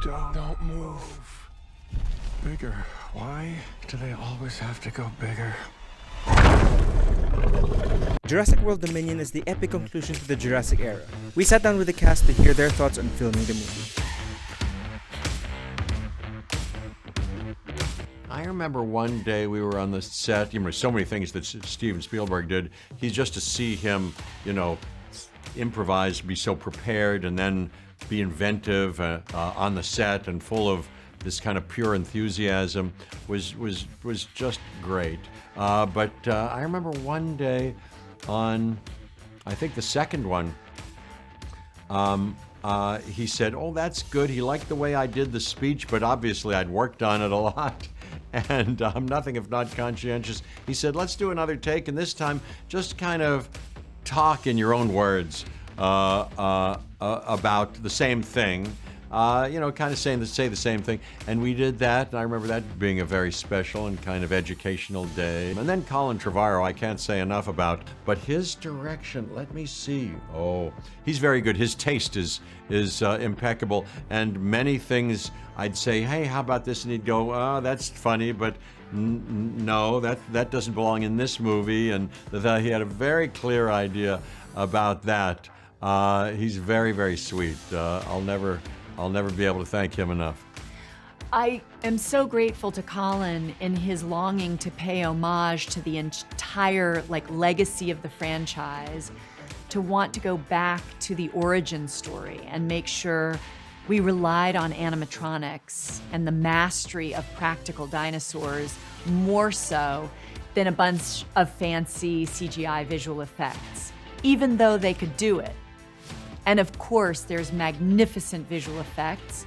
Don't move. Bigger. Why do they always have to go bigger? Jurassic World Dominion is the epic conclusion to the Jurassic era. We sat down with the cast to hear their thoughts on filming the movie. I remember one day we were on the set, so many things that Steven Spielberg did. Just to see him, improvise, be so prepared, and then be inventive on the set and full of this kind of pure enthusiasm was just great. But I remember one day on, I think the second one, he said, "Oh, that's good." He liked the way I did the speech, but obviously I'd worked on it a lot. And I'm nothing if not conscientious. He said, "Let's do another take, and this time just kind of talk in your own words about the same thing. Kind of say the same thing." And we did that, and I remember that being a very special and kind of educational day. And then Colin Trevorrow, I can't say enough about, but his direction, let me see. Oh, he's very good. His taste is impeccable, and many things I'd say, "Hey, how about this?" And he'd go, "Oh, that's funny, but no, that doesn't belong in this movie." And he had a very clear idea about that. He's very, very sweet. I'll never be able to thank him enough. I am so grateful to Colin in his longing to pay homage to the entire legacy of the franchise, to want to go back to the origin story and make sure we relied on animatronics and the mastery of practical dinosaurs more so than a bunch of fancy CGI visual effects, even though they could do it. And of course, there's magnificent visual effects,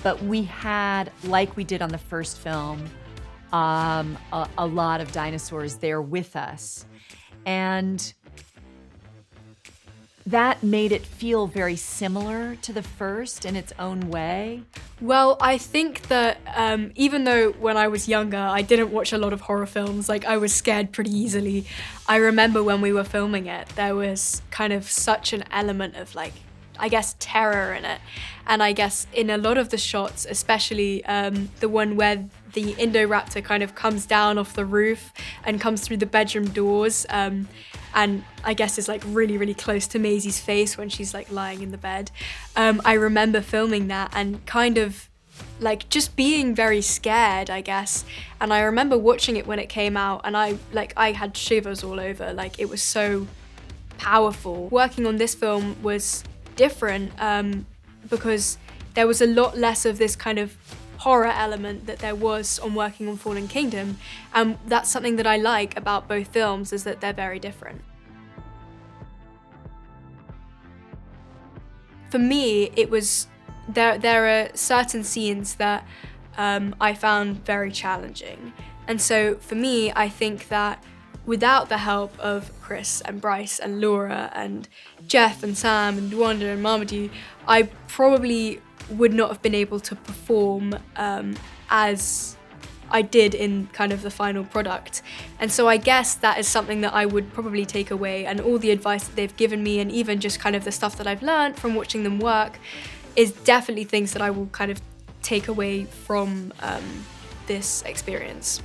but we had, like we did on the first film, a lot of dinosaurs there with us. And that made it feel very similar to the first in its own way. Well, I think that even though when I was younger, I didn't watch a lot of horror films, I was scared pretty easily. I remember when we were filming it, there was kind of such an element of terror in it. And I guess in a lot of the shots, especially the one where the Indoraptor kind of comes down off the roof and comes through the bedroom doors, and I guess is really, really close to Maisie's face when she's lying in the bed. I remember filming that and kind of just being very scared, I guess. And I remember watching it when it came out, and I had shivers all over. It was so powerful. Working on this film was different because there was a lot less of this kind of horror element that there was on working on Fallen Kingdom, and that's something that I like about both films, is that they're very different. For me, it was there are certain scenes that I found very challenging, and so for me, I think that without the help of Chris and Bryce and Laura and Jeff and Sam and Wanda and Marmaduke, I probably would not have been able to perform as I did in kind of the final product. And so I guess that is something that I would probably take away, and all the advice that they've given me, and even just kind of the stuff that I've learned from watching them work, is definitely things that I will kind of take away from this experience.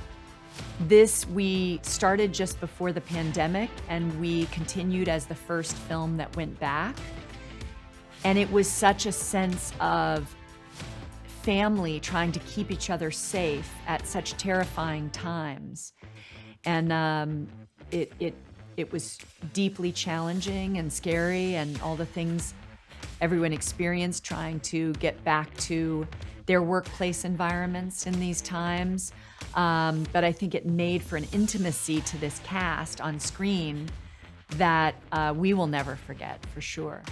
This we started just before the pandemic, and we continued as the first film that went back. And it was such a sense of family trying to keep each other safe at such terrifying times. And it was deeply challenging and scary, and all the things everyone experienced trying to get back to their workplace environments in these times. But I think it made for an intimacy to this cast on screen that we will never forget, for sure.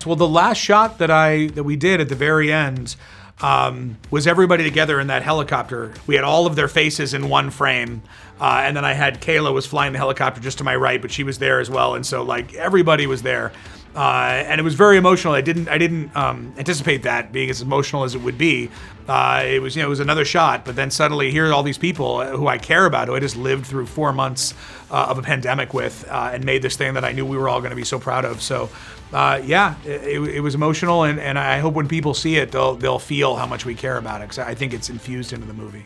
Well, the last shot that we did at the very end was everybody together in that helicopter. We had all of their faces in one frame, and then I had Kayla was flying the helicopter just to my right, but she was there as well, and so everybody was there. And it was very emotional. I didn't anticipate that being as emotional as it would be. It was another shot, but then suddenly here are all these people who I care about, who I just lived through 4 months of a pandemic with, and made this thing that I knew we were all going to be so proud of. So, it was emotional, and I hope when people see it, they'll feel how much we care about it, because I think it's infused into the movie.